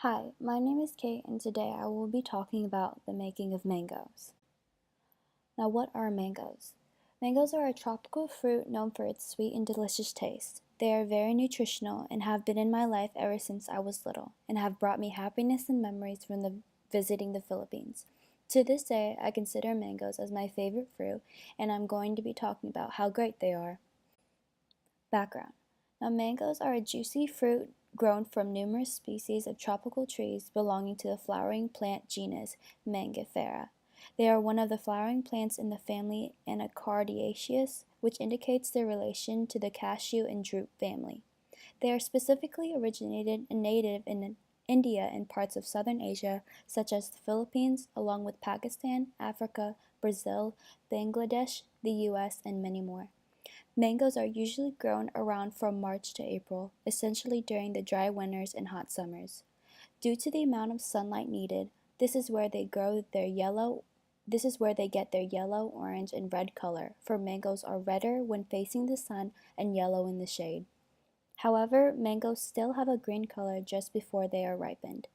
Hi, my name is Kate, and today I will be talking about the making of mangoes. Now, what are mangoes? Mangoes are a tropical fruit known for its sweet and delicious taste. They are very nutritional and have been in my life ever since I was little, and have brought me happiness and memories from visiting the Philippines. To this day, I consider mangoes as my favorite fruit, and I'm going to be talking about how great they are. Background. Now, mangoes are a juicy fruit grown from numerous species of tropical trees belonging to the flowering plant genus Mangifera. They are one of the flowering plants in the family Anacardiaceae, which indicates their relation to the cashew and drupe family. They are specifically originated and native in India and parts of southern Asia, such as the Philippines, along with Pakistan, Africa, Brazil, Bangladesh, the US, and many more. Mangoes are usually grown around from March to April, essentially during the dry winters and hot summers. Due to the amount of sunlight needed, this is where they get their yellow, orange, and red color, for mangoes are redder when facing the sun and yellow in the shade. However, mangoes still have a green color just before they are ripened.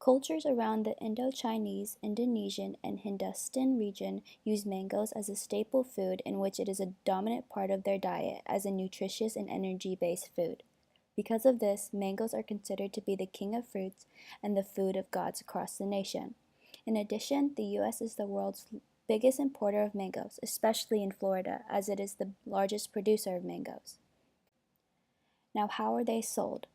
Cultures around the Indo-Chinese, Indonesian, and Hindustan region use mangoes as a staple food in which it is a dominant part of their diet as a nutritious and energy-based food. Because of this, mangoes are considered to be the king of fruits and the food of gods across the nation. In addition, the U.S. is the world's biggest importer of mangoes, especially in Florida, as it is the largest producer of mangoes. Now, how are they sold?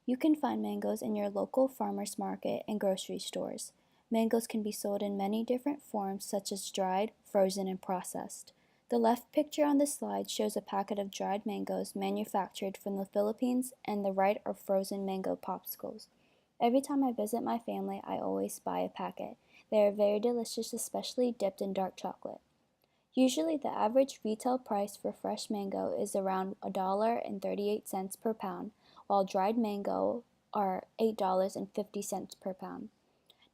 You can find mangoes in your local farmers market and grocery stores. Mangoes can be sold in many different forms, such as dried, frozen, and processed. The left picture on this slide shows a packet of dried mangoes manufactured from the Philippines, and the right are frozen mango popsicles. Every time I visit my family, I always buy a packet. They are very delicious, especially dipped in dark chocolate. Usually the average retail price for fresh mango is around $1.38 per pound, while dried mango are $8.50 per pound.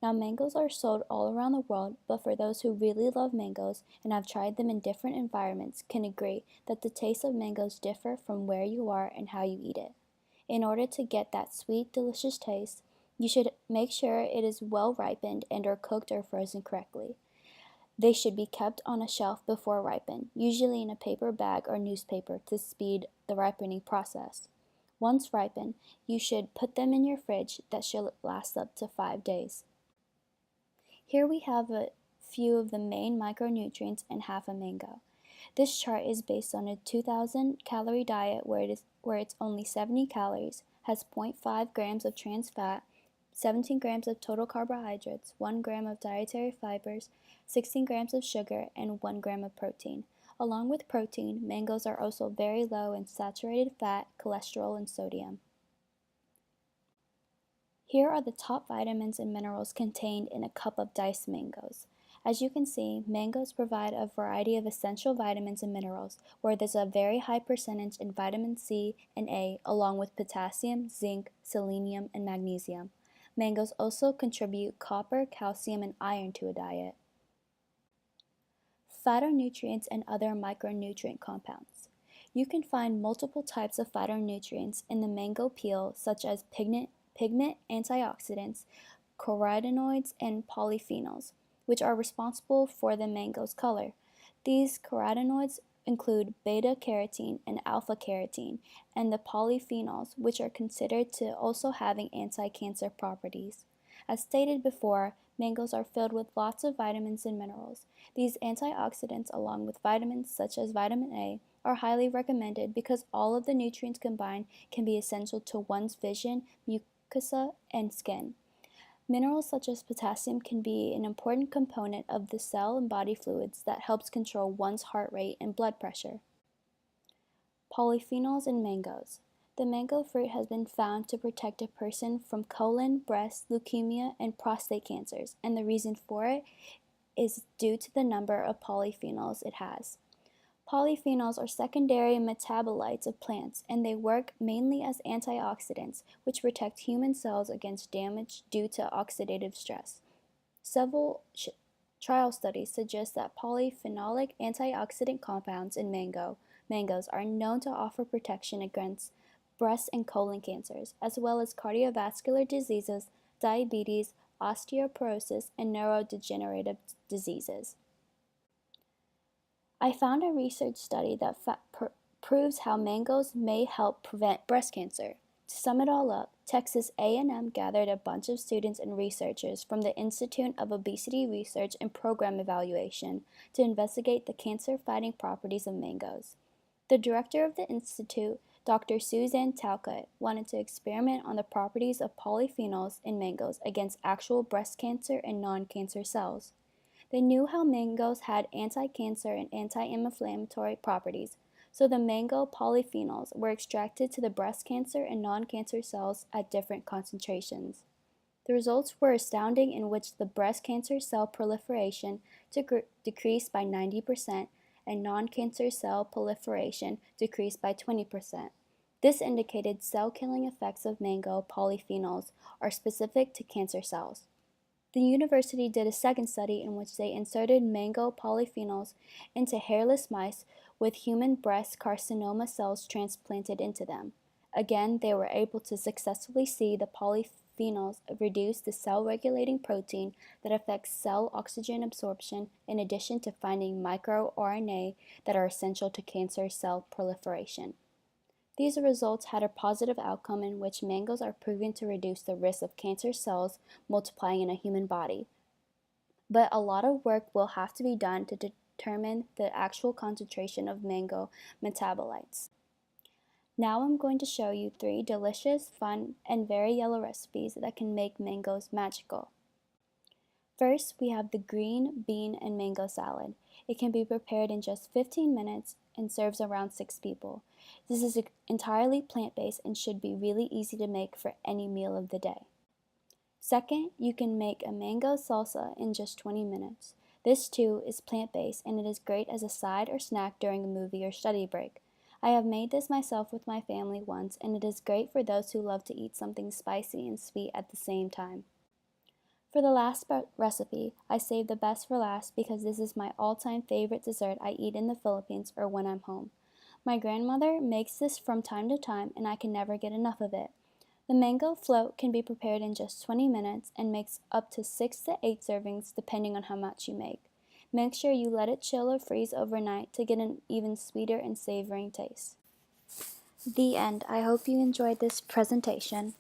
Now, mangoes are sold all around the world, but for those who really love mangoes and have tried them in different environments can agree that the taste of mangoes differ from where you are and how you eat it. In order to get that sweet, delicious taste, you should make sure it is well ripened and or cooked or frozen correctly. They should be kept on a shelf before ripened, usually in a paper bag or newspaper to speed the ripening process. Once ripened, you should put them in your fridge that should last up to 5 days. Here we have a few of the main micronutrients in half a mango. This chart is based on a 2,000 calorie diet where it's only 70 calories, has 0.5 grams of trans fat, 17 grams of total carbohydrates, 1 gram of dietary fibers, 16 grams of sugar, and 1 gram of protein. Along with protein, mangoes are also very low in saturated fat, cholesterol, and sodium. Here are the top vitamins and minerals contained in a cup of diced mangoes. As you can see, mangoes provide a variety of essential vitamins and minerals, where there's a very high percentage in vitamin C and A, along with potassium, zinc, selenium, and magnesium. Mangoes also contribute copper, calcium, and iron to a diet. Phytonutrients and other micronutrient compounds. You can find multiple types of phytonutrients in the mango peel, such as pigment antioxidants, carotenoids, and polyphenols, which are responsible for the mango's color. These carotenoids include beta-carotene and alpha-carotene, and the polyphenols, which are considered to also having anti-cancer properties. As stated before, mangoes are filled with lots of vitamins and minerals. These antioxidants, along with vitamins such as vitamin A, are highly recommended because all of the nutrients combined can be essential to one's vision, mucosa, and skin. Minerals such as potassium can be an important component of the cell and body fluids that helps control one's heart rate and blood pressure. Polyphenols in mangoes. The mango fruit has been found to protect a person from colon, breast, leukemia, and prostate cancers, and the reason for it is due to the number of polyphenols it has. Polyphenols are secondary metabolites of plants, and they work mainly as antioxidants, which protect human cells against damage due to oxidative stress. Several trial studies suggest that polyphenolic antioxidant compounds in mangoes are known to offer protection against breast and colon cancers, as well as cardiovascular diseases, diabetes, osteoporosis, and neurodegenerative diseases. I found a research study that proves how mangoes may help prevent breast cancer. To sum it all up, Texas A&M gathered a bunch of students and researchers from the Institute of Obesity Research and Program Evaluation to investigate the cancer-fighting properties of mangoes. The director of the institute, Dr. Suzanne Talcott, wanted to experiment on the properties of polyphenols in mangoes against actual breast cancer and non-cancer cells. They knew how mangoes had anti-cancer and anti-inflammatory properties, so the mango polyphenols were extracted to the breast cancer and non-cancer cells at different concentrations. The results were astounding, in which the breast cancer cell proliferation decreased by 90% and non-cancer cell proliferation decreased by 20%. This indicated cell-killing effects of mango polyphenols are specific to cancer cells. The university did a second study in which they inserted mango polyphenols into hairless mice with human breast carcinoma cells transplanted into them. Again, they were able to successfully see the polyphenols reduce the cell-regulating protein that affects cell oxygen absorption, in addition to finding microRNA that are essential to cancer cell proliferation. These results had a positive outcome in which mangoes are proven to reduce the risk of cancer cells multiplying in a human body. But a lot of work will have to be done to determine the actual concentration of mango metabolites. Now I'm going to show you 3 delicious, fun, and very yellow recipes that can make mangoes magical. First, we have the green bean and mango salad. It can be prepared in just 15 minutes and serves around 6 people. This is entirely plant-based and should be really easy to make for any meal of the day. Second, you can make a mango salsa in just 20 minutes. This too is plant-based, and it is great as a side or snack during a movie or study break. I have made this myself with my family once, and it is great for those who love to eat something spicy and sweet at the same time. For the last recipe, I saved the best for last because this is my all-time favorite dessert I eat in the Philippines or when I'm home. My grandmother makes this from time to time, and I can never get enough of it. The mango float can be prepared in just 20 minutes and makes up to 6 to 8 servings depending on how much you make. Make sure you let it chill or freeze overnight to get an even sweeter and savory taste. The end. I hope you enjoyed this presentation.